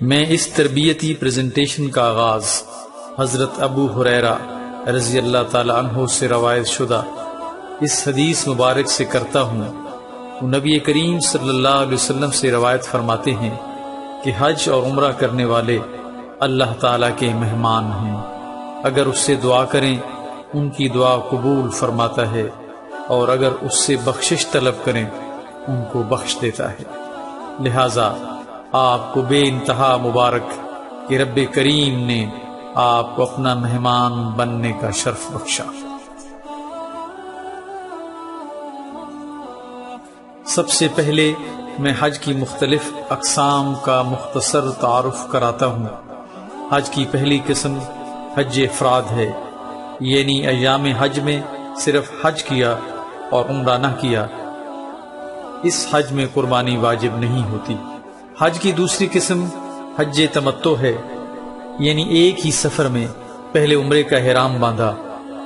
میں اس تربیتی پریزنٹیشن کا آغاز حضرت ابو ہریرہ رضی اللہ تعالی عنہ سے روایت شدہ اس حدیث مبارک سے کرتا ہوں۔ وہ نبی کریم صلی اللہ علیہ وسلم سے روایت فرماتے ہیں کہ حج اور عمرہ کرنے والے اللہ تعالیٰ کے مہمان ہیں، اگر اس سے دعا کریں ان کی دعا قبول فرماتا ہے، اور اگر اس سے بخشش طلب کریں ان کو بخش دیتا ہے۔ لہٰذا آپ کو بے انتہا مبارک کہ رب کریم نے آپ کو اپنا مہمان بننے کا شرف بخشا۔ سب سے پہلے میں حج کی مختلف اقسام کا مختصر تعارف کراتا ہوں۔ حج کی پہلی قسم حج افراد ہے، یعنی ایام حج میں صرف حج کیا اور عمرہ نہ کیا، اس حج میں قربانی واجب نہیں ہوتی۔ حج کی دوسری قسم حج تمتع ہے، یعنی ایک ہی سفر میں پہلے عمرے کا احرام باندھا،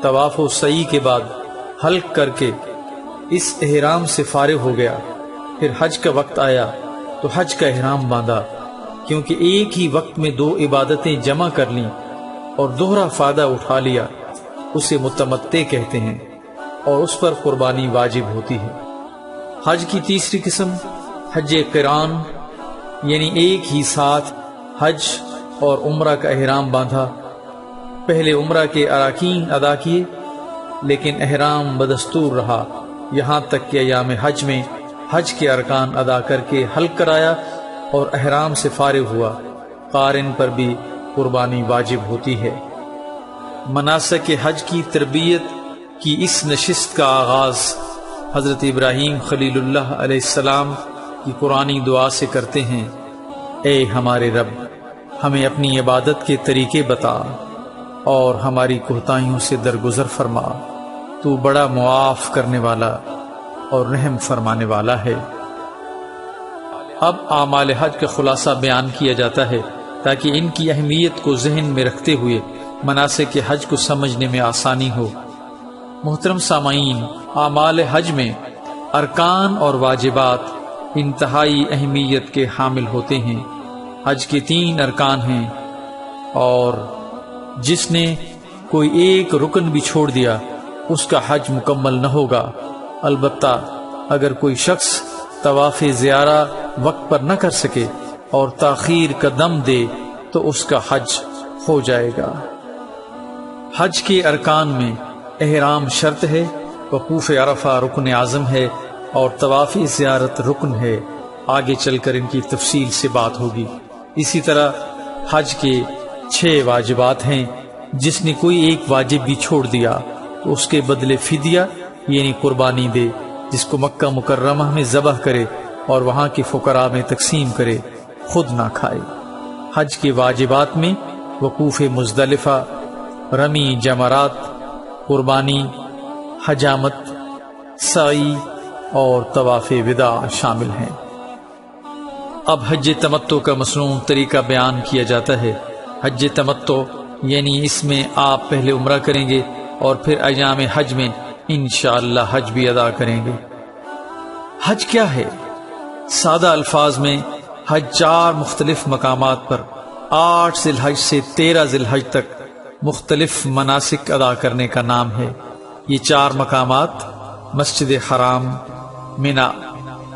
طواف و سعی کے بعد حلق کر کے اس احرام سے فارغ ہو گیا، پھر حج کا وقت آیا تو حج کا احرام باندھا، کیونکہ ایک ہی وقت میں دو عبادتیں جمع کر لیں اور دوہرا فائدہ اٹھا لیا، اسے متمتع کہتے ہیں اور اس پر قربانی واجب ہوتی ہے۔ حج کی تیسری قسم حج قران، یعنی ایک ہی ساتھ حج اور عمرہ کا احرام باندھا، پہلے عمرہ کے اراکین ادا کیے لیکن احرام بدستور رہا، یہاں تک کہ ایام حج میں حج کے ارکان ادا کر کے حلق کرایا اور احرام سے فارغ ہوا۔ قارن پر بھی قربانی واجب ہوتی ہے۔ مناسک حج کی تربیت کی اس نشست کا آغاز حضرت ابراہیم خلیل اللہ علیہ السلام کی قرآنی دعا سے کرتے ہیں، اے ہمارے رب، ہمیں اپنی عبادت کے طریقے بتا اور ہماری کوتاہیوں سے درگزر فرما، تو بڑا معاف کرنے والا اور رحم فرمانے والا ہے۔ اب اعمال حج کا خلاصہ بیان کیا جاتا ہے تاکہ ان کی اہمیت کو ذہن میں رکھتے ہوئے مناسک حج کو سمجھنے میں آسانی ہو۔ محترم سامعین، اعمال حج میں ارکان اور واجبات انتہائی اہمیت کے حامل ہوتے ہیں۔ حج کے 3 ارکان ہیں اور جس نے کوئی ایک رکن بھی چھوڑ دیا اس کا حج مکمل نہ ہوگا، البتہ اگر کوئی شخص طواف زیارہ وقت پر نہ کر سکے اور تاخیر کا دم دے تو اس کا حج ہو جائے گا۔ حج کے ارکان میں احرام شرط ہے، وقوف عرفہ رکن اعظم ہے اور طواف زیارت رکن ہے، آگے چل کر ان کی تفصیل سے بات ہوگی۔ اسی طرح حج کے 6 واجبات ہیں، جس نے کوئی ایک واجب بھی چھوڑ دیا تو اس کے بدلے فدیہ یعنی قربانی دے، جس کو مکہ مکرمہ میں ذبح کرے اور وہاں کے فقراء میں تقسیم کرے، خود نہ کھائے۔ حج کے واجبات میں وقوف مزدلفہ، رمی جمرات، قربانی، حجامت، سعی اور طواف وداع شامل ہیں۔ اب حج تمتع کا مصنون طریقہ بیان کیا جاتا ہے۔ حج تمتع یعنی اس میں آپ پہلے عمرہ کریں گے اور پھر ایام حج میں انشاءاللہ حج بھی ادا کریں گے۔ حج کیا ہے؟ سادہ الفاظ میں حج 4 مختلف مقامات پر 8 ذی الحج سے 13 ذی الحج تک مختلف مناسک ادا کرنے کا نام ہے۔ یہ 4 مقامات مسجد حرام، منی،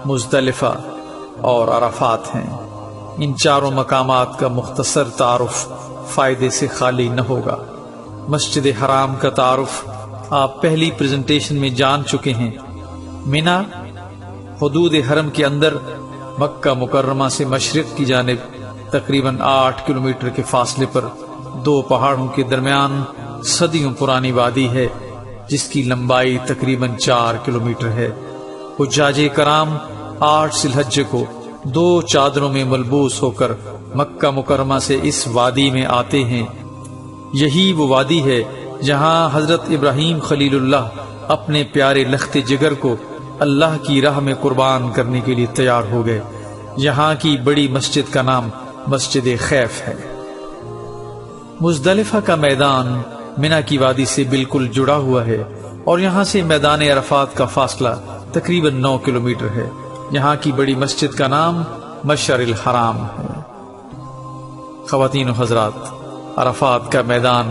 مزدلفہ اور عرفات ہیں۔ ان 4 مقامات کا مختصر تعارف فائدے سے خالی نہ ہوگا۔ مسجد حرام کا تعارف آپ پہلی پریزنٹیشن میں جان چکے ہیں۔ منی حدود حرم کے اندر مکہ مکرمہ سے مشرق کی جانب تقریباً 8 کلومیٹر کے فاصلے پر 2 پہاڑوں کے درمیان صدیوں پرانی وادی ہے، جس کی لمبائی تقریباً 4 کلومیٹر ہے۔ حجاج کرام 8 ذی الحج کو 2 چادروں میں ملبوس ہو کر مکہ مکرمہ سے اس وادی میں آتے ہیں۔ یہی وہ وادی ہے جہاں حضرت ابراہیم خلیل اللہ اپنے پیارے لخت جگر کو اللہ کی راہ میں قربان کرنے کے لیے تیار ہو گئے۔ یہاں کی بڑی مسجد کا نام مسجد خیف ہے۔ مزدلفہ کا میدان منی کی وادی سے بالکل جڑا ہوا ہے اور یہاں سے میدان عرفات کا فاصلہ تقریباً 9 کلومیٹر ہے۔ یہاں کی بڑی مسجد کا نام مشعر الحرام ہے۔ خواتین و حضرات، عرفات کا میدان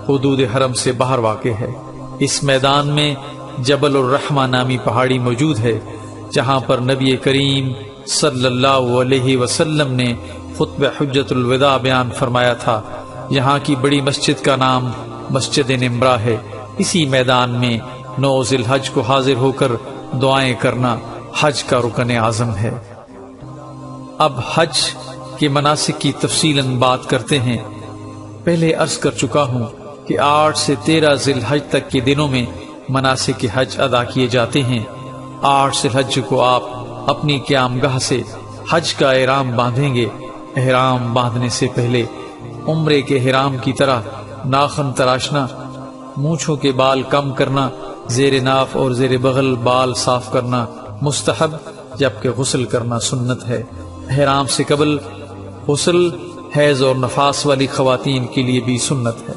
حدود حرم سے باہر واقع ہے۔ اس میدان میں جبل الرحمہ نامی پہاڑی موجود ہے، جہاں پر نبی کریم صلی اللہ علیہ وسلم نے خطبہ حجت الوداع بیان فرمایا تھا۔ یہاں کی بڑی مسجد کا نام مسجد نمرہ ہے۔ اسی میدان میں 9 ذی الحج کو حاضر ہو کر دعائیں کرنا حج کا رکن اعظم ہے۔ اب حج کے مناسک کی تفصیلاً بات کرتے ہیں۔ پہلے عرض کر چکا ہوں کہ 8 سے 13 ذی الحج تک کے دنوں میں مناسک حج ادا کیے جاتے ہیں۔ 8 ذی الحج کو آپ اپنی قیام گاہ سے حج کا احرام باندھیں گے۔ احرام باندھنے سے پہلے عمرے کے احرام کی طرح ناخن تراشنا، مونچھوں کے بال کم کرنا، زیر ناف اور زیر بغل بال صاف کرنا مستحب، جبکہ غسل کرنا سنت ہے۔ احرام سے قبل غسل حیض اور نفاس والی خواتین کے لیے بھی سنت ہے۔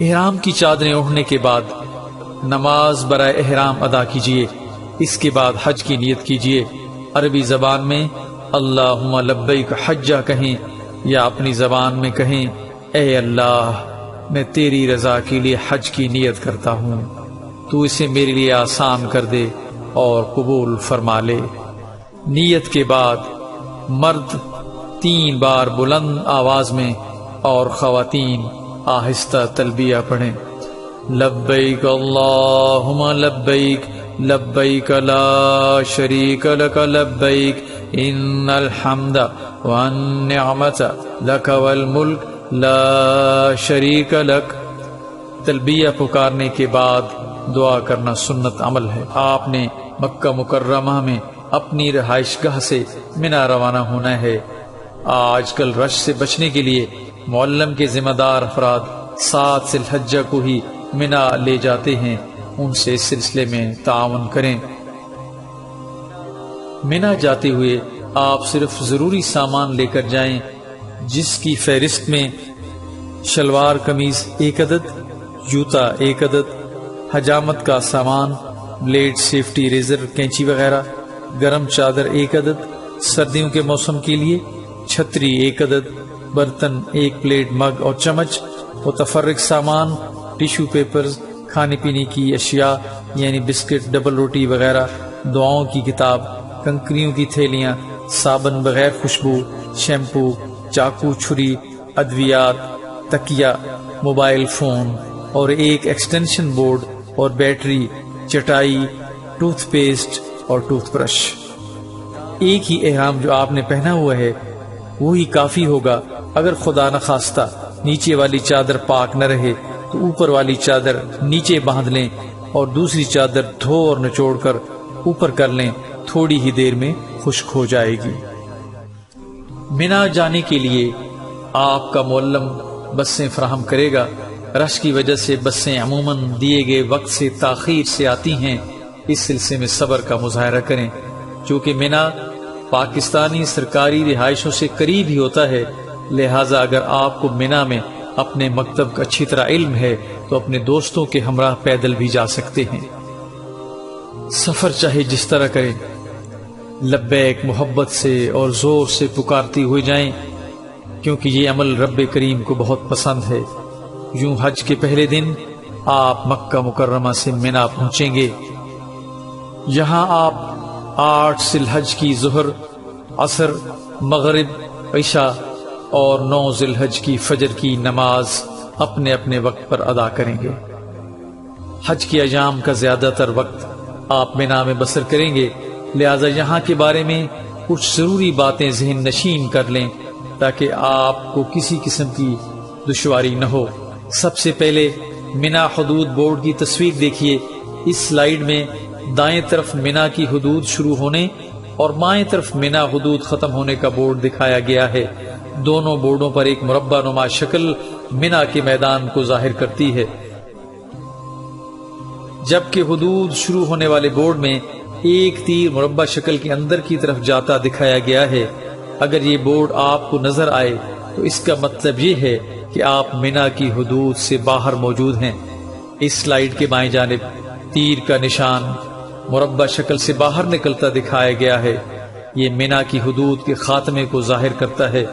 احرام کی چادریں اوڑھنے کے بعد نماز برائے احرام ادا کیجیے۔ اس کے بعد حج کی نیت کیجیے۔ عربی زبان میں اللہم لبیک حجہ کہیں یا اپنی زبان میں کہیں اے اللہ، میں تیری رضا کے لیے حج کی نیت کرتا ہوں، تو اسے میرے لیے آسان کر دے اور قبول فرما لے۔ نیت کے بعد مرد 3 بار بلند آواز میں اور خواتین آہستہ تلبیہ پڑھیں۔ لبیک اللہم لبیک، لبیک لا شریک لک لبیک، ان الحمد والنعمت لک والملک لا شریک لک۔ تلبیہ پکارنے کے بعد دعا کرنا سنت عمل ہے۔ آپ نے مکہ مکرمہ میں اپنی رہائش گاہ سے منا روانہ ہونا ہے۔ آج کل رش سے بچنے کے لیے معلم کے ذمہ دار افراد 7 ذی الحجہ کو ہی منا لے جاتے ہیں، ان سے اس سلسلے میں تعاون کریں۔ منا جاتے ہوئے آپ صرف ضروری سامان لے کر جائیں، جس کی فہرست میں شلوار قمیض 1 عدد، جوتا 1 عدد، حجامت کا سامان، بلیڈ، سیفٹی، ریزر، کینچی وغیرہ، گرم چادر 1 عدد، سردیوں کے موسم کے لیے چھتری 1 عدد، برتن 1 پلیٹ، مگ اور چمچ، متفرق سامان، ٹیشو پیپرز، کھانے پینے کی اشیاء یعنی بسکٹ، ڈبل روٹی وغیرہ، دعاؤں کی کتاب، کنکریوں کی تھیلیاں، صابن بغیر خوشبو، شیمپو، چاقو، چھری، ادویات، تکیہ، موبائل فون اور 1 ایکسٹینشن بورڈ اور بیٹری، چٹائی، ٹوتھ پیسٹ اور ٹوتھ برش۔ ایک ہی احرام جو آپ نے پہنا ہوا ہے وہی کافی ہوگا۔ اگر خدا نخواستہ نیچے والی چادر پاک نہ رہے تو اوپر والی چادر نیچے باندھ لیں اور دوسری چادر دھو اور نچوڑ کر اوپر کر لیں، تھوڑی ہی دیر میں خشک ہو جائے گی۔ منا جانے کے لیے آپ کا معلم بسیں فراہم کرے گا۔ رش کی وجہ سے بسیں عموماً دیے گئے وقت سے تاخیر سے آتی ہیں، اس سلسلے میں صبر کا مظاہرہ کریں۔ چونکہ منا پاکستانی سرکاری رہائشوں سے قریب ہی ہوتا ہے، لہٰذا اگر آپ کو منا میں اپنے مکتب کا اچھی طرح علم ہے تو اپنے دوستوں کے ہمراہ پیدل بھی جا سکتے ہیں۔ سفر چاہے جس طرح کریں، لبیک محبت سے اور زور سے پکارتے ہوئے جائیں، کیونکہ یہ عمل رب کریم کو بہت پسند ہے۔ یوں حج کے پہلے دن آپ مکہ مکرمہ سے منا پہنچیں گے۔ یہاں آپ 8 ذی الحج کی ظہر، عصر، مغرب، عشاء اور 9 ذی الحج کی فجر کی نماز اپنے اپنے وقت پر ادا کریں گے۔ حج کے ایام کا زیادہ تر وقت آپ منا میں بسر کریں گے، لہذا یہاں کے بارے میں کچھ ضروری باتیں ذہن نشین کر لیں تاکہ آپ کو کسی قسم کی دشواری نہ ہو۔ سب سے پہلے منا حدود بورڈ کی تصویر دیکھیے۔ اس سلائیڈ میں دائیں طرف منا کی حدود شروع ہونے اور بائیں طرف منا حدود ختم ہونے کا بورڈ دکھایا گیا ہے۔ دونوں بورڈوں پر ایک مربع نما شکل منا کے میدان کو ظاہر کرتی ہے، جبکہ حدود شروع ہونے والے بورڈ میں ایک تیر مربع شکل کے اندر کی طرف جاتا دکھایا گیا ہے۔ اگر یہ بورڈ آپ کو نظر آئے تو اس کا مطلب یہ ہے کہ آپ منا کی حدود سے باہر موجود ہیں۔ اس سلائیڈ کے بائیں جانب تیر کا نشان مربع شکل سے باہر نکلتا دکھایا گیا ہے۔ یہ منا کی حدود کے خاتمے کو ظاہر کرتا ہے۔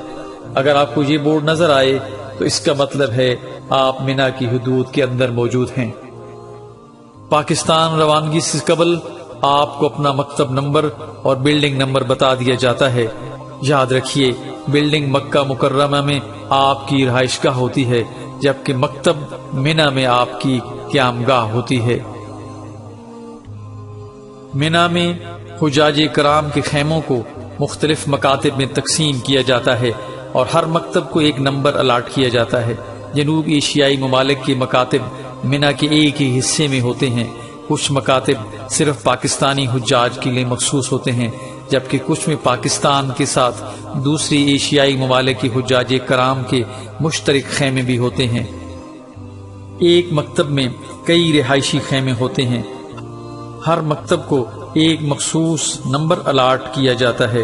اگر آپ کو یہ بورڈ نظر آئے تو اس کا مطلب ہے آپ مینا کی حدود کے اندر موجود ہیں۔ پاکستان روانگی سے قبل آپ کو اپنا مکتب نمبر اور بلڈنگ نمبر بتا دیا جاتا ہے۔ یاد رکھیے، بلڈنگ مکہ مکرمہ میں آپ کی رہائش گاہ ہوتی ہے، جبکہ مکتب مینا میں آپ کی قیام گاہ ہوتی ہے۔ مینا میں حجاج کرام کے خیموں کو مختلف مکاتب میں تقسیم کیا جاتا ہے اور ہر مکتب کو ایک نمبر الاٹ کیا جاتا ہے۔ جنوب ایشیائی ممالک کے مکاتب مینا کے ایک ہی حصے میں ہوتے ہیں۔ کچھ مکاتب صرف پاکستانی حجاج کے لیے مخصوص ہوتے ہیں، جبکہ کچھ میں پاکستان کے ساتھ دوسری ایشیائی ممالک کے حجاج کرام کے مشترک خیمے بھی ہوتے ہیں۔ ایک مکتب میں کئی رہائشی خیمے ہوتے ہیں۔ ہر مکتب کو ایک مخصوص نمبر الاٹ کیا جاتا ہے۔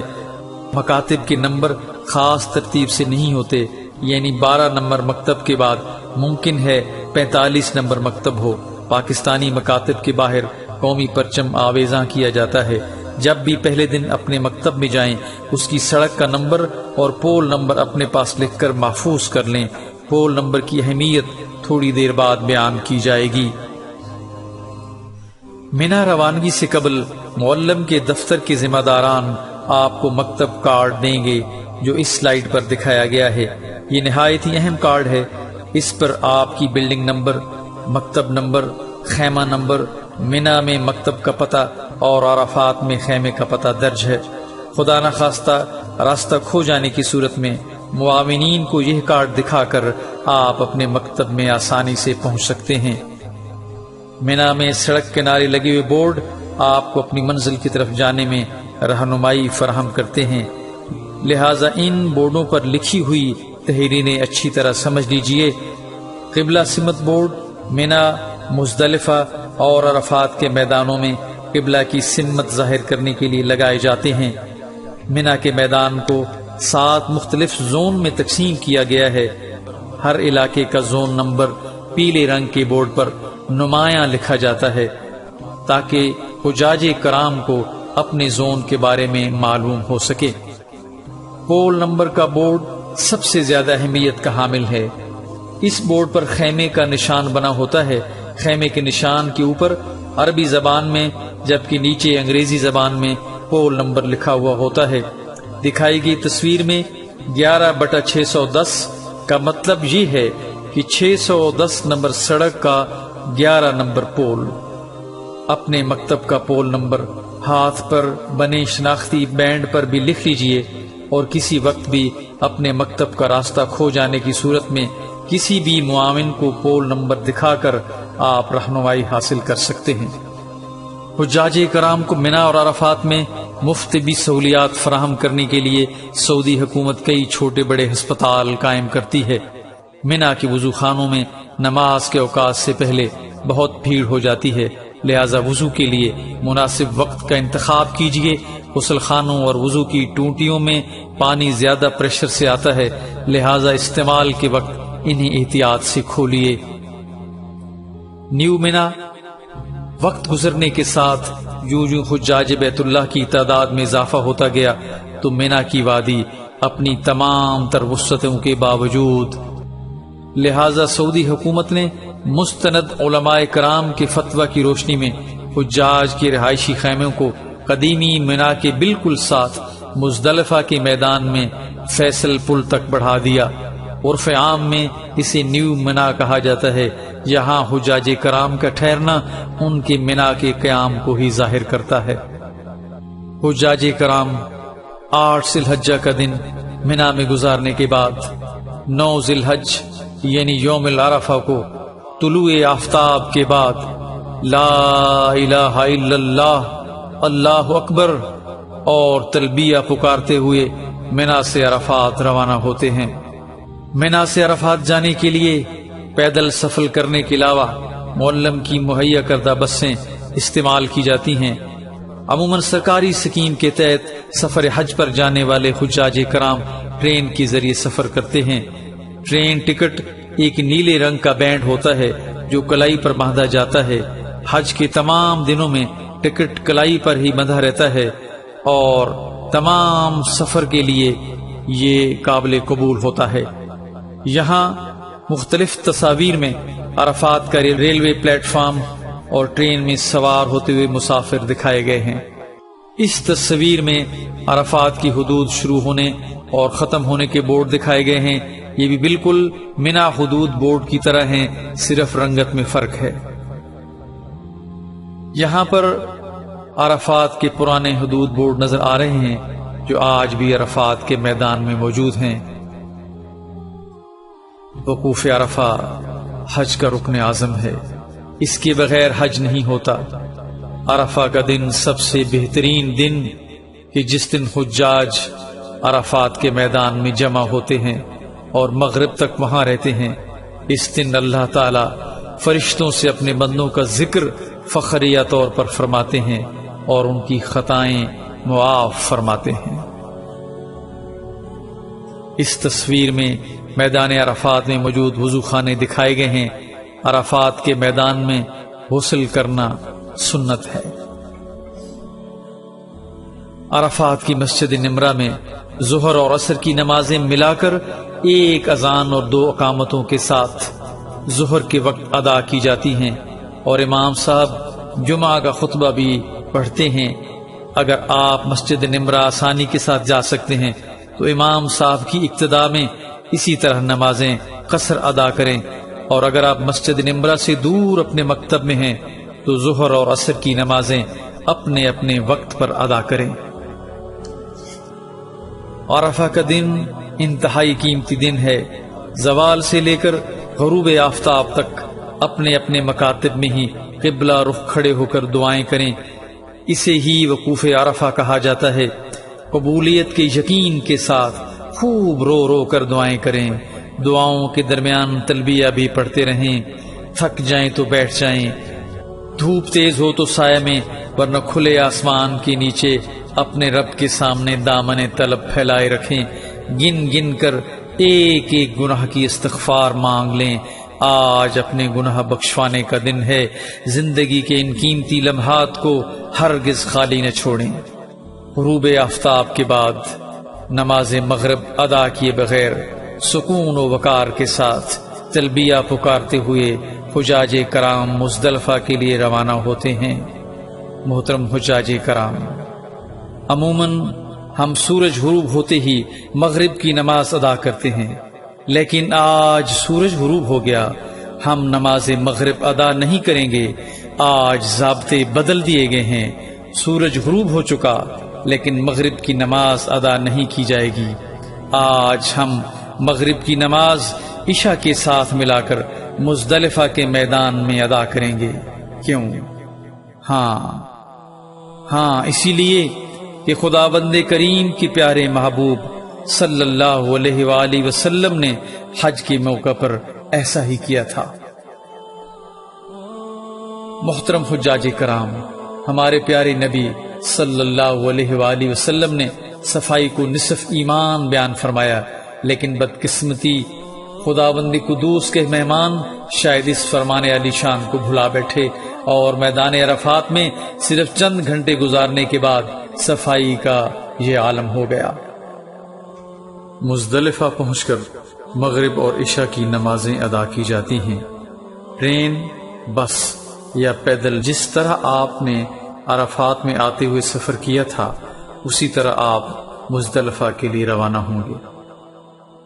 مکاتب کے نمبر خاص ترتیب سے نہیں ہوتے، یعنی 12 نمبر مکتب کے بعد ممکن ہے 45 نمبر مکتب ہو۔ پاکستانی مکاتب کے باہر قومی پرچم آویزاں کیا جاتا ہے۔ جب بھی پہلے دن اپنے مکتب میں جائیں، اس کی سڑک کا نمبر اور پول نمبر اپنے پاس لکھ کر محفوظ کر لیں۔ پول نمبر کی اہمیت تھوڑی دیر بعد بیان کی جائے گی۔ مینا روانگی سے قبل معلم کے دفتر کے ذمہ داران آپ کو مکتب کارڈ دیں گے، جو اس سلائیڈ پر دکھایا گیا ہے۔ یہ نہایت ہی اہم کارڈ ہے۔ اس پر آپ کی بلڈنگ نمبر، مکتب نمبر، خیمہ نمبر، مینا میں مکتب کا پتہ اور عرفات میں خیمے کا پتہ درج ہے۔ خدا نخواستہ راستہ کھو جانے کی صورت میں معاونین کو یہ کارڈ دکھا کر آپ اپنے مکتب میں آسانی سے پہنچ سکتے ہیں۔ مینا میں سڑک کنارے لگے ہوئے بورڈ آپ کو اپنی منزل کی طرف جانے میں رہنمائی فراہم کرتے ہیں، لہٰذا ان بورڈوں پر لکھی ہوئی تحریریں اچھی طرح سمجھ لیجئے۔ قبلہ سمت بورڈ مینا، مزدلفہ اور عرفات کے میدانوں میں قبلہ کی سمت ظاہر کرنے کے لیے لگائے جاتے ہیں۔ مینا کے میدان کو 7 مختلف زون میں تقسیم کیا گیا ہے۔ ہر علاقے کا زون نمبر پیلے رنگ کے بورڈ پر نمایاں لکھا جاتا ہے تاکہ حجاج کرام کو اپنے زون کے بارے میں معلوم ہو سکے۔ پول نمبر کا بورڈ سب سے زیادہ اہمیت کا حامل ہے۔ اس بورڈ پر خیمے کا نشان بنا ہوتا ہے۔ خیمے کے نشان کے اوپر عربی زبان میں جبکہ نیچے انگریزی زبان میں پول نمبر لکھا ہوا ہوتا ہے۔ دکھائی گئی تصویر میں 11/610 کا مطلب یہ ہے کہ 610 نمبر سڑک کا 11 نمبر پول۔ اپنے مکتب کا پول نمبر ہاتھ پر بنے شناختی بینڈ پر بھی لکھ لیجئے، اور کسی وقت بھی اپنے مکتب کا راستہ کھو جانے کی صورت میں کسی بھی معاون کو پول نمبر دکھا کر آپ رہنمائی حاصل کر سکتے ہیں۔ حجاج کرام کو مینا اور عرفات میں مفت بھی سہولیات فراہم کرنے کے لیے سعودی حکومت کئی چھوٹے بڑے ہسپتال قائم کرتی ہے۔ مینا کے وضو خانوں میں نماز کے اوقات سے پہلے بہت بھیڑ ہو جاتی ہے، لہذا وضو کے لیے مناسب وقت کا انتخاب کیجیے۔ غسل خانوں اور وضو کی ٹوٹیوں میں پانی زیادہ پریشر سے آتا ہے، لہذا استعمال کے وقت انہیں احتیاط سے کھولیے۔ نیو مینا وقت گزرنے کے ساتھ یوں حجاج بیت اللہ کی تعداد میں اضافہ ہوتا گیا تو مینا کی وادی اپنی تمام تر وسعتوں کے باوجود، لہذا سعودی حکومت نے مستند علماء کرام کے فتویٰ کی روشنی میں حجاج کے رہائشی خیموں کو قدیمی مینا کے بالکل ساتھ مزدلفہ کے میدان میں فیصل پل تک بڑھا دیا۔ عرف عام میں اسے نیو مینا کہا جاتا ہے۔ یہاں حجاج کرام کا ٹھہرنا ان کے مینا کے قیام کو ہی ظاہر کرتا ہے۔ حجاج کرام 8 ذی الحجہ کا دن مینا میں گزارنے کے بعد 9 ذی الحج یعنی یوم العرفہ کو طلوع آفتاب کے بعد لا الہ الا اللہ، اللہ اکبر اور تلبیہ پکارتے ہوئے مینا سے عرفات روانہ ہوتے ہیں۔ مینا سے عرفات جانے کے لیے پیدل سفر کرنے کے علاوہ معلم کی مہیا کردہ بسیں استعمال کی جاتی ہیں۔ عموماً سرکاری اسکیم کے تحت سفر حج پر جانے والے حجاج کرام ٹرین کے ذریعے سفر کرتے ہیں۔ ٹرین ٹکٹ ایک نیلے رنگ کا بینڈ ہوتا ہے جو کلائی پر باندھا جاتا ہے۔ حج کے تمام دنوں میں ٹکٹ کلائی پر ہی بندھا رہتا ہے اور تمام سفر کے لیے یہ قابل قبول ہوتا ہے۔ یہاں مختلف تصاویر میں عرفات کا ریلوے پلیٹ فارم اور ٹرین میں سوار ہوتے ہوئے مسافر دکھائے گئے ہیں۔ اس تصویر میں عرفات کی حدود شروع ہونے اور ختم ہونے کے بورڈ دکھائے گئے ہیں۔ یہ بھی بالکل منا حدود بورڈ کی طرح ہیں، صرف رنگت میں فرق ہے۔ یہاں پر عرفات کے پرانے حدود بورڈ نظر آ رہے ہیں جو آج بھی عرفات کے میدان میں موجود ہیں۔ وقوف عرفہ حج کا رکن اعظم ہے، اس کے بغیر حج نہیں ہوتا۔ عرفہ کا دن سب سے بہترین دن کہ جس دن حجاج عرفات کے میدان میں جمع ہوتے ہیں اور مغرب تک وہاں رہتے ہیں۔ اس دن اللہ تعالی فرشتوں سے اپنے بندوں کا ذکر فخریہ طور پر فرماتے ہیں اور ان کی خطائیں معاف فرماتے ہیں۔ اس تصویر میں میدان عرفات میں موجود وضو خانے دکھائے گئے ہیں۔ عرفات کے میدان میں غسل کرنا سنت ہے۔ عرفات کی مسجد نمرہ میں ظہر اور عصر کی نمازیں ملا کر ایک اذان اور 2 اقامتوں کے ساتھ ظہر کے وقت ادا کی جاتی ہیں، اور امام صاحب جمعہ کا خطبہ بھی پڑھتے ہیں۔ اگر آپ مسجد نمرہ آسانی کے ساتھ جا سکتے ہیں تو امام صاحب کی اقتداء میں اسی طرح نمازیں قصر ادا کریں، اور اگر آپ مسجد نمرہ سے دور اپنے مکتب میں ہیں تو ظہر اور عصر کی نمازیں اپنے اپنے وقت پر ادا کریں۔ عرفہ کا دن انتہائی قیمتی دن ہے۔ زوال سے لے کر غروب آفتاب تک اپنے اپنے مکاتب میں ہی قبلہ رخ کھڑے ہو کر دعائیں کریں۔ اسے ہی وقوف عرفہ کہا جاتا ہے۔ قبولیت کے یقین کے ساتھ خوب رو رو کر دعائیں کریں۔ دعاؤں کے درمیان تلبیہ بھی پڑھتے رہیں۔ تھک جائیں تو بیٹھ جائیں، دھوپ تیز ہو تو سائے میں، ورنہ کھلے آسمان کے نیچے اپنے رب کے سامنے دامن طلب پھیلائے رکھیں۔ گن گن کر ایک ایک گناہ کی استغفار مانگ لیں۔ آج اپنے گناہ بخشوانے کا دن ہے۔ زندگی کے ان قیمتی لمحات کو ہرگز خالی نہ چھوڑیں۔ غروب آفتاب کے بعد نماز مغرب ادا کیے بغیر سکون و وقار کے ساتھ تلبیہ پکارتے ہوئے حجاج کرام مزدلفہ کے لیے روانہ ہوتے ہیں۔ محترم حجاج کرام، عموماً ہم سورج غروب ہوتے ہی مغرب کی نماز ادا کرتے ہیں، لیکن آج سورج غروب ہو گیا، ہم نماز مغرب ادا نہیں کریں گے۔ آج ضابطے بدل دیے گئے ہیں۔ سورج غروب ہو چکا لیکن مغرب کی نماز ادا نہیں کی جائے گی۔ آج ہم مغرب کی نماز عشاء کے ساتھ ملا کر مزدلفہ کے میدان میں ادا کریں گے۔ کیوں؟ ہاں اسی لیے کہ خداوند کریم کے پیارے محبوب صلی اللہ علیہ وآلہ وسلم نے حج کے موقع پر ایسا ہی کیا تھا۔ محترم حجاج کرام، ہمارے پیارے نبی صلی اللہ علیہ وآلہ وسلم نے صفائی کو نصف ایمان بیان فرمایا، لیکن بدقسمتی خداوند قدوس کے مہمان شاید اس فرمان علی شان کو بھلا بیٹھے اور میدان عرفات میں صرف چند گھنٹے گزارنے کے بعد صفائی کا یہ عالم ہو گیا۔ مزدلفہ پہنچ کر مغرب اور عشاء کی نمازیں ادا کی جاتی ہیں۔ ٹرین، بس یا پیدل جس طرح آپ نے عرفات میں آتے ہوئے سفر کیا تھا اسی طرح آپ مزدلفہ کے لیے روانہ ہوں گے۔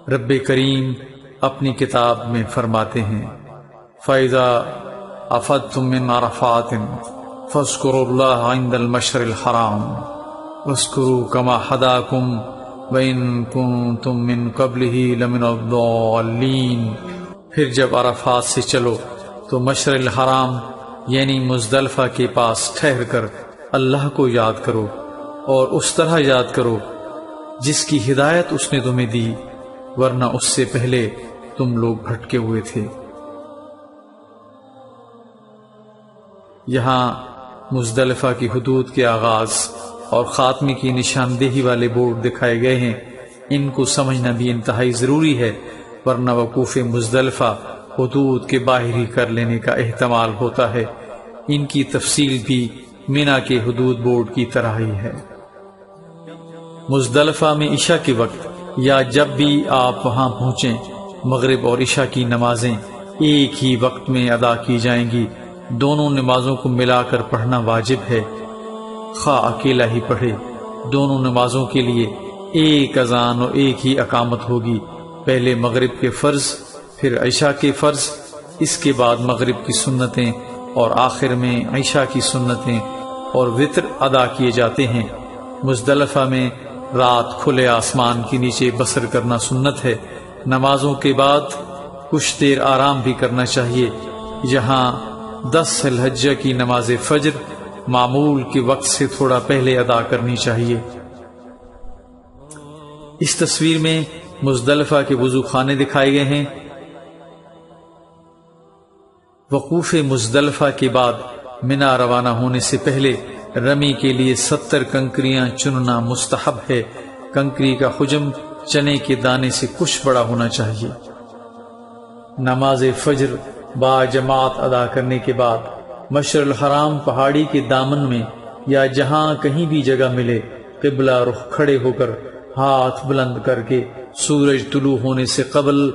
رب کریم اپنی کتاب میں فرماتے ہیں، فَإِذَا أَفَضْتُم مِّنْ عَرَفَاتٍ فَاذْكُرُوا اللَّهَ عِندَ الْمَشْعَرِ الْحَرَامِ وَاذْكُرُوا كَمَا هَدَاكُمْ وَإِن كُنتُم مِّن قَبْلِهِ لَمِنَ الضَّالِّينَ۔ پھر جب عرفات سے چلو تو مشعر الحرام یعنی مزدلفہ کے پاس ٹھہر کر اللہ کو یاد کرو، اور اس طرح یاد کرو جس کی ہدایت اس نے تمہیں دی، ورنہ اس سے پہلے تم لوگ بھٹکے ہوئے تھے۔ یہاں مزدلفہ کی حدود کے آغاز اور خاتمے کی نشاندہی والے بورڈ دکھائے گئے ہیں۔ ان کو سمجھنا بھی انتہائی ضروری ہے، ورنہ وقوف مزدلفہ حدود کے باہر ہی کر لینے کا احتمال ہوتا ہے۔ ان کی تفصیل بھی مینا کے حدود بورڈ کی طرح ہی ہے۔ مزدلفہ میں عشاء کے وقت یا جب بھی آپ وہاں پہنچیں مغرب اور عشاء کی نمازیں ایک ہی وقت میں ادا کی جائیں گی۔ دونوں نمازوں کو ملا کر پڑھنا واجب ہے، خواہ اکیلا ہی پڑھے۔ دونوں نمازوں کے لیے ایک اذان اور ایک ہی اقامت ہوگی، پہلے مغرب کے فرض، پھر عشاء کے فرض، اس کے بعد مغرب کی سنتیں اور آخر میں عشاء کی سنتیں اور وتر ادا کیے جاتے ہیں۔ مزدلفہ میں رات کھلے آسمان کے نیچے بسر کرنا سنت ہے۔ نمازوں کے بعد کچھ دیر آرام بھی کرنا چاہیے۔ یہاں 10 ذی الحجہ کی نماز فجر معمول کے وقت سے تھوڑا پہلے ادا کرنی چاہیے۔ اس تصویر میں مزدلفہ کے وضو خانے دکھائے گئے ہیں۔ وقوف مزدلفہ کے بعد منا روانہ ہونے سے پہلے رمی کے لیے 70 کنکریاں چننا مستحب ہے۔ کنکری کا حجم چنے کے دانے سے کچھ بڑا ہونا چاہیے۔ نماز فجر با جماعت ادا کرنے کے بعد مشعر الحرام پہاڑی کے دامن میں یا جہاں کہیں بھی جگہ ملے قبلہ رخ کھڑے ہو کر ہاتھ بلند کر کے سورج طلوع ہونے سے قبل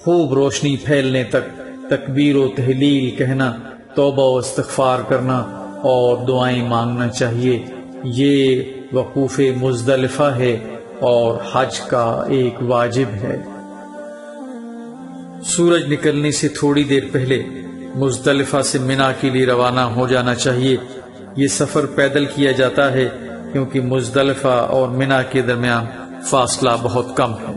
خوب روشنی پھیلنے تک تکبیر و تہلیل کہنا، توبہ و استغفار کرنا اور دعائیں مانگنا چاہیے۔ یہ وقوف مزدلفہ ہے اور حج کا ایک واجب ہے۔ سورج نکلنے سے تھوڑی دیر پہلے مزدلفہ سے منا کے لیے روانہ ہو جانا چاہیے۔ یہ سفر پیدل کیا جاتا ہے کیونکہ مزدلفہ اور منا کے درمیان فاصلہ بہت کم ہے۔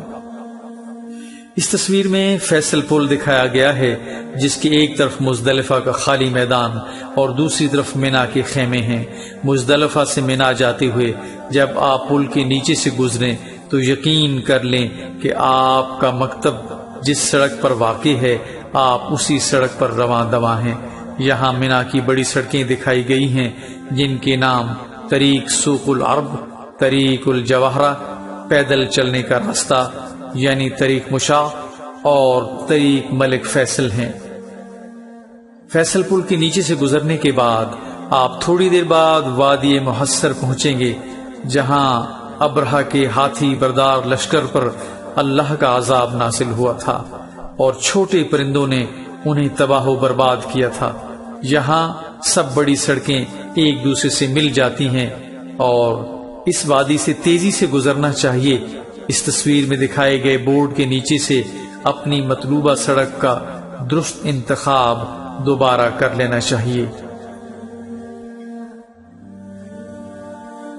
اس تصویر میں فیصل پل دکھایا گیا ہے جس کی ایک طرف مزدلفہ کا خالی میدان اور دوسری طرف منا کے خیمے ہیں۔ مزدلفہ سے منا جاتے ہوئے جب آپ پل کے نیچے سے گزریں تو یقین کر لیں کہ آپ کا مکتب جس سڑک پر واقع ہے آپ اسی سڑک پر رواں دواں ہیں۔ یہاں منا کی بڑی سڑکیں دکھائی گئی ہیں جن کے نام طریق سوق العرب، طریق الجواہرہ، پیدل چلنے کا راستہ یعنی طریق مشاع اور طریق ملک فیصل ہیں۔ فیصل پل کے نیچے سے گزرنے کے بعد آپ تھوڑی دیر بعد وادی محصر پہنچیں گے جہاں ابرہہ کے ہاتھی بردار لشکر پر اللہ کا عذاب نازل ہوا تھا اور چھوٹے پرندوں نے انہیں تباہ و برباد کیا تھا۔ یہاں سب بڑی سڑکیں ایک دوسرے سے مل جاتی ہیں اور اس وادی سے تیزی سے گزرنا چاہیے۔ اس تصویر میں دکھائے گئے بورڈ کے نیچے سے اپنی مطلوبہ سڑک کا درست انتخاب دوبارہ کر لینا چاہیے۔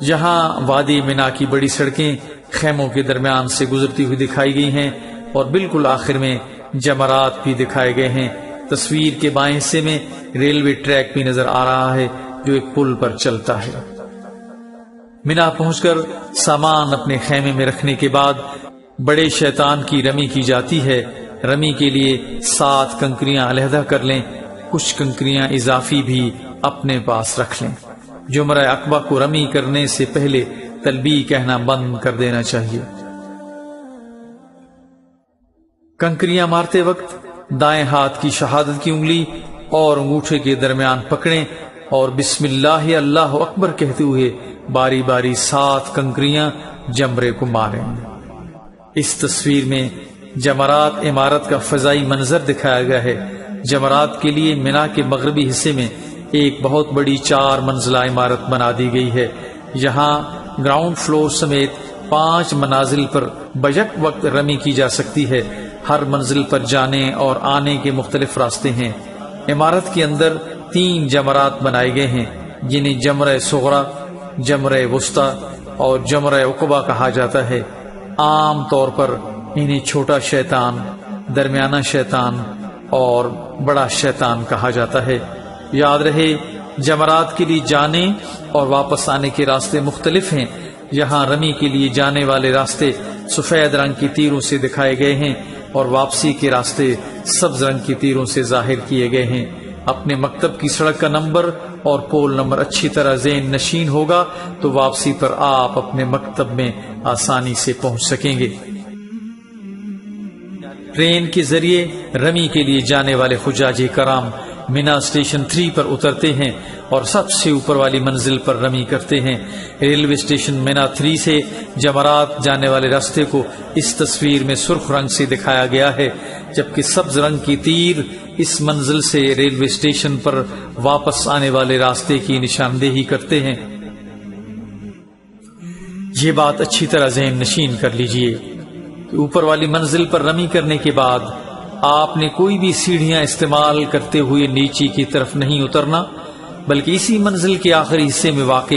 یہاں وادی منا کی بڑی سڑکیں خیموں کے درمیان سے گزرتی ہوئی دکھائی گئی ہیں اور بالکل آخر میں جمرات بھی دکھائے گئے ہیں۔ تصویر کے بائیں حصے میں ریلوے ٹریک بھی نظر آ رہا ہے جو ایک پل پر چلتا ہے۔ منا پہنچ کر سامان اپنے خیمے میں رکھنے کے بعد بڑے شیطان کی رمی کی جاتی ہے۔ رمی کے لیے 7 کنکریاں علیحدہ کر لیں، کچھ کنکریاں اضافی بھی اپنے پاس رکھ لیں۔ جمرہ عقبہ کو رمی کرنے سے پہلے تلبیہ کہنا بند کر دینا چاہیے۔ کنکریاں مارتے وقت دائیں ہاتھ کی شہادت کی انگلی اور انگوٹھے کے درمیان پکڑیں اور بسم اللہ اللہ اکبر کہتے ہوئے باری باری 7 کنکریاں جمرے کو ماریں۔ اس تصویر میں جمرات عمارت کا فضائی منظر دکھایا گیا ہے۔ جمرات کے لیے منا کے مغربی حصے میں ایک بہت بڑی 4 منزلہ عمارت بنا دی گئی ہے۔ یہاں گراؤنڈ فلور سمیت 5 منازل پر بیک وقت رمی کی جا سکتی ہے۔ ہر منزل پر جانے اور آنے کے مختلف راستے ہیں۔ عمارت کے اندر 3 جمرات بنائے گئے ہیں جنہیں جمرہ صغریٰ، جمرہ وسطیٰ اور جمرہ عقبہ کہا جاتا ہے۔ عام طور پر انہیں چھوٹا شیطان، درمیانہ شیطان اور بڑا شیطان کہا جاتا ہے۔ یاد رہے جمرات کے لیے جانے اور واپس آنے کے راستے مختلف ہیں۔ یہاں رمی کے لیے جانے والے راستے سفید رنگ کی تیروں سے دکھائے گئے ہیں اور واپسی کے راستے سبز رنگ کی تیروں سے ظاہر کیے گئے ہیں۔ اپنے مکتب کی سڑک کا نمبر اور پول نمبر اچھی طرح ذہن نشین ہوگا تو واپسی پر آپ اپنے مکتب میں آسانی سے پہنچ سکیں گے۔ ٹرین کے ذریعے رمی کے لیے جانے والے حجاج کرام مینا اسٹیشن 3 پر اترتے ہیں اور سب سے اوپر والی منزل پر رمی کرتے ہیں۔ ریلوے اسٹیشن مینا 3 سے جمرات جانے والے راستے کو اس تصویر میں سرخ رنگ سے دکھایا گیا ہے، جبکہ سبز رنگ کی تیر اس منزل سے ریلوے اسٹیشن پر واپس آنے والے راستے کی نشاندہی کرتے ہیں۔ یہ بات اچھی طرح ذہن نشین کر لیجئے کہ اوپر والی منزل پر رمی کرنے کے بعد آپ نے کوئی بھی سیڑھیاں استعمال کرتے ہوئے نیچے کی طرف نہیں اترنا، بلکہ اسی منزل کے آخری حصے میں واقع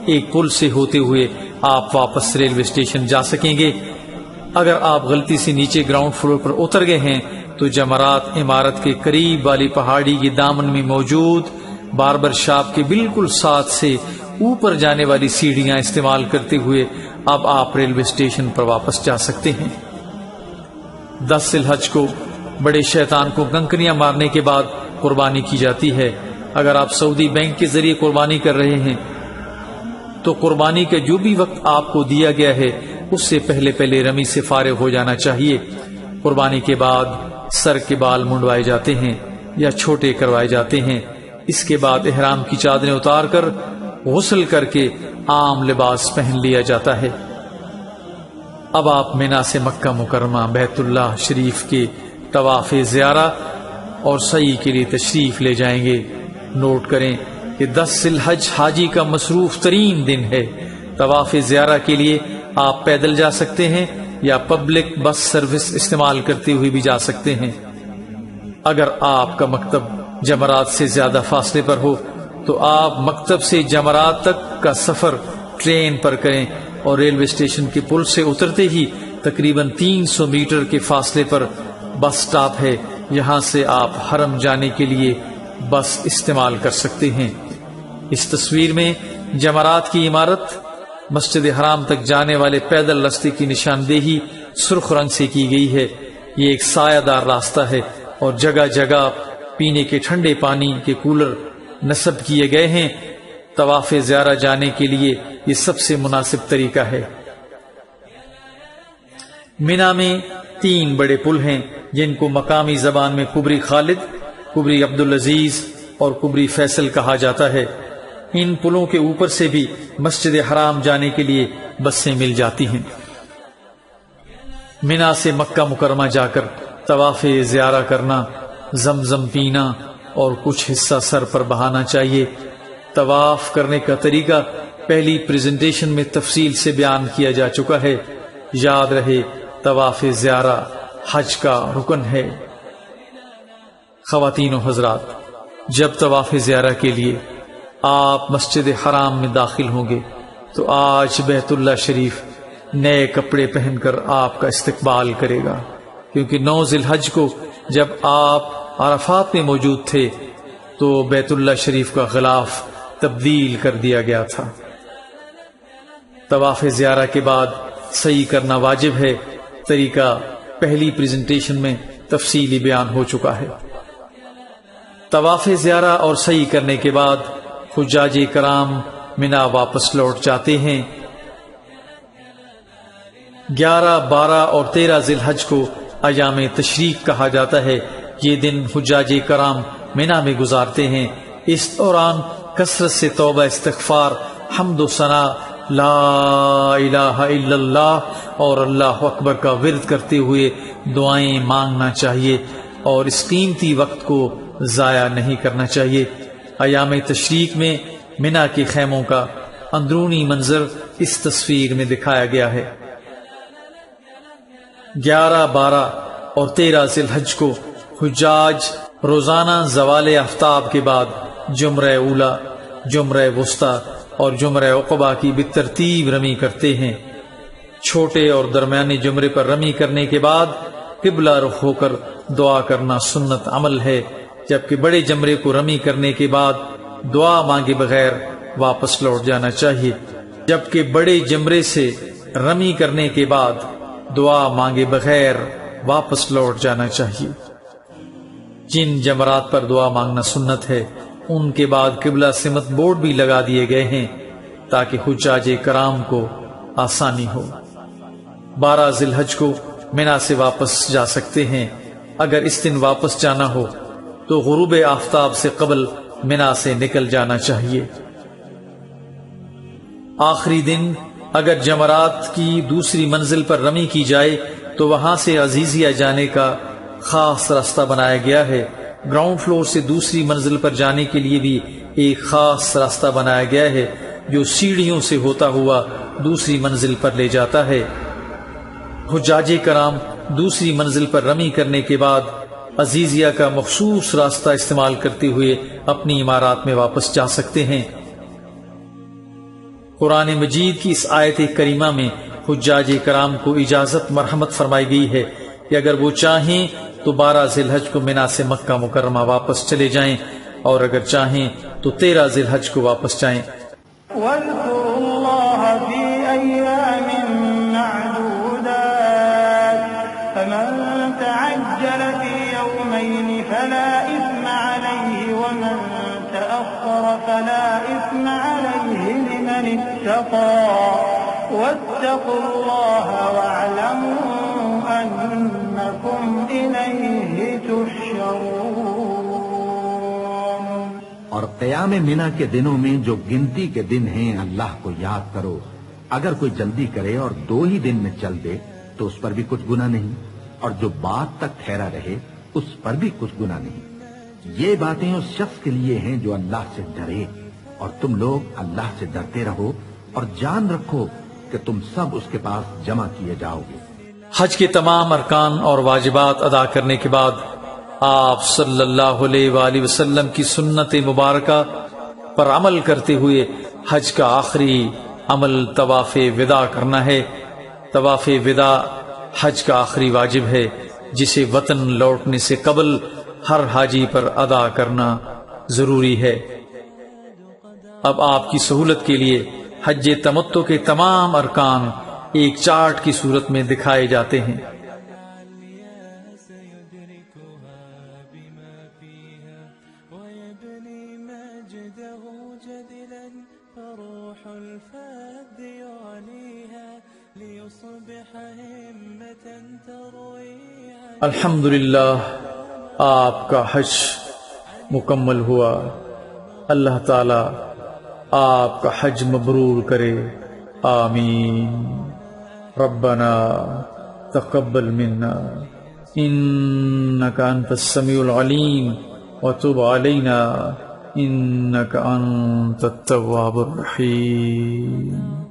ایک پل سے ہوتے ہوئے آپ واپس ریلوے اسٹیشن جا سکیں گے۔ اگر آپ غلطی سے نیچے گراؤنڈ فلور پر اتر گئے ہیں تو جمرات عمارت کے قریب والی پہاڑی کے دامن میں موجود باربر شاپ کے بالکل ساتھ سے اوپر جانے والی سیڑھیاں استعمال کرتے ہوئے اب آپ ریلوے اسٹیشن پر واپس جا سکتے ہیں۔ 10 ذی الحج کو بڑے شیطان کو کنکریاں مارنے کے بعد قربانی کی جاتی ہے۔ اگر آپ سعودی بینک کے ذریعے قربانی کر رہے ہیں تو قربانی کا جو بھی وقت آپ کو دیا گیا ہے اس سے پہلے رمی سے فارغ ہو جانا چاہیے۔ قربانی کے بعد سر کے بال منڈوائے جاتے ہیں یا چھوٹے کروائے جاتے ہیں۔ اس کے بعد احرام کی چادریں اتار کر غسل کر کے عام لباس پہن لیا جاتا ہے۔ اب آپ مینا سے مکہ مکرمہ بیت اللہ شریف کے طواف زیارہ اور سعی کے لیے تشریف لے جائیں گے۔ نوٹ کریں کہ 10 ذی الحج حاجی کا مصروف ترین دن ہے۔ طواف زیارہ کے لیے آپ پیدل جا سکتے ہیں یا پبلک بس سروس استعمال کرتے ہوئے بھی جا سکتے ہیں۔ اگر آپ کا مکتب جمرات سے زیادہ فاصلے پر ہو تو آپ مکتب سے جمرات تک کا سفر ٹرین پر کریں اور ریلوے اسٹیشن کے پل سے اترتے ہی تقریباً 300 میٹر کے فاصلے پر بس سٹاپ ہے، یہاں سے آپ حرم جانے کے لیے بس استعمال کر سکتے ہیں۔ اس تصویر میں جمرات کی عمارت مسجد حرام تک جانے والے پیدل راستے کی نشاندہی سرخ رنگ سے کی گئی ہے۔ یہ ایک سایہ دار راستہ ہے اور جگہ جگہ پینے کے ٹھنڈے پانی کے کولر نصب کیے گئے ہیں۔ طواف زیارہ جانے کے لیے یہ سب سے مناسب طریقہ ہے۔ مینا میں 3 بڑے پل ہیں جن کو مقامی زبان میں کبری خالد، کبری عبدالعزیز اور کبری فیصل کہا جاتا ہے۔ ان پلوں کے اوپر سے بھی مسجد حرام جانے کے لیے بسیں مل جاتی ہیں۔ مینا سے مکہ مکرمہ جا کر طواف زیارہ کرنا، زمزم پینا اور کچھ حصہ سر پر بہانا چاہیے۔ طواف کرنے کا طریقہ پہلی پریزنٹیشن میں تفصیل سے بیان کیا جا چکا ہے۔ یاد رہے طواف زیارہ حج کا رکن ہے۔ خواتین و حضرات، جب طواف زیارہ کے لیے آپ مسجد حرام میں داخل ہوں گے تو آج بیت اللہ شریف نئے کپڑے پہن کر آپ کا استقبال کرے گا، کیونکہ 9 ذی الحج کو جب آپ عرفات میں موجود تھے تو بیت اللہ شریف کا غلاف تبدیل کر دیا گیا تھا۔ طواف زیارہ کے بعد سعی کرنا واجب ہے۔ طریقہ پہلی پریزنٹیشن میں تفصیلی بیان ہو چکا ہے۔ طواف زیارہ اور سعی کرنے کے بعد حجاج کرام مینا واپس لوٹ جاتے ہیں۔ 11، 12 اور 13 ذی الحج کو ایام تشریق کہا جاتا ہے۔ یہ دن حجاج کرام مینا میں گزارتے ہیں۔ اس دوران کثرت سے توبہ استغفار، حمد و ثنا، لا الہ الا اللہ اور اللہ اکبر کا ورد کرتے ہوئے دعائیں مانگنا چاہیے اور اس قیمتی وقت کو ضائع نہیں کرنا چاہیے۔ ایام تشریق میں مینا کے خیموں کا اندرونی منظر اس تصویر میں دکھایا گیا ہے۔ 11، 12 اور 13 ذی الحج کو حجاج روزانہ زوال آفتاب کے بعد جمرہ اولا، جمرہ وسطی اور جمرہ عقبہ کی بالترتیب رمی کرتے ہیں۔ چھوٹے اور درمیانے جمرے پر رمی کرنے کے بعد قبلہ رخ ہو کر دعا کرنا سنت عمل ہے، جبکہ بڑے جمرے کو رمی کرنے کے بعد دعا مانگے بغیر واپس لوٹ جانا چاہیے۔ جبکہ بڑے جمرے سے رمی کرنے کے بعد دعا مانگے بغیر واپس لوٹ جانا چاہیے۔ جن جمرات پر دعا مانگنا سنت ہے ان کے بعد قبلہ سمت بورڈ بھی لگا دیے گئے ہیں تاکہ حجاج کرام کو آسانی ہو۔ 12 ذی الحج کو مینا سے واپس جا سکتے ہیں۔ اگر اس دن واپس جانا ہو تو غروب آفتاب سے قبل منا سے نکل جانا چاہیے۔ آخری دن اگر جمرات کی دوسری منزل پر رمی کی جائے تو وہاں سے عزیزیہ جانے کا خاص راستہ بنایا گیا ہے۔ گراؤنڈ فلور سے دوسری منزل پر جانے کے لیے بھی ایک خاص راستہ بنایا گیا ہے جو سیڑھیوں سے ہوتا ہوا دوسری منزل پر لے جاتا ہے۔ حجاج کرام دوسری منزل پر رمی کرنے کے بعد عزیزیہ کا مخصوص راستہ استعمال کرتے ہوئے اپنی عمارات میں واپس جا سکتے ہیں۔ قرآن مجید کی اس آیت کریمہ میں حجاج کرام کو اجازت مرحمت فرمائی گئی ہے کہ اگر وہ چاہیں تو 12 ذی الحج کو منا سے مکہ مکرمہ واپس چلے جائیں، اور اگر چاہیں تو 13 ذی الحج کو واپس جائیں۔ واذكروا الله في أيام معدودات فمن تعجل في يومين فلا إثم عليه ومن تأخر فلا إثم عليه لمن اتقى واتقوا الله واعلموا أنكم إليه تحشرون۔ اور قیام منا کے دنوں میں جو گنتی کے دن ہیں اللہ کو یاد کرو۔ اگر کوئی جلدی کرے اور 2 ہی دن میں چل دے تو اس پر بھی کچھ گناہ نہیں، اور جو بعد تک ٹھہرا رہے اس پر بھی کچھ گناہ نہیں۔ یہ باتیں اس شخص کے لیے ہیں جو اللہ سے ڈرے، اور تم لوگ اللہ سے ڈرتے رہو اور جان رکھو کہ تم سب اس کے پاس جمع کیے جاؤ گے۔ حج کے تمام ارکان اور واجبات ادا کرنے کے بعد آپ صلی اللہ علیہ وآلہ وسلم کی سنت مبارکہ پر عمل کرتے ہوئے حج کا آخری عمل طواف وداع کرنا ہے۔ طواف وداع حج کا آخری واجب ہے جسے وطن لوٹنے سے قبل ہر حاجی پر ادا کرنا ضروری ہے۔ اب آپ کی سہولت کے لیے حج تمتع کے تمام ارکان ایک چارٹ کی صورت میں دکھائے جاتے ہیں۔ الحمدللہ آپ کا حج مکمل ہوا۔ اللہ تعالی آپ کا حج مبرور کرے، آمین۔ ربنا تقبل منا انك انت السميع العليم وتب علينا انك انت التواب الرحيم۔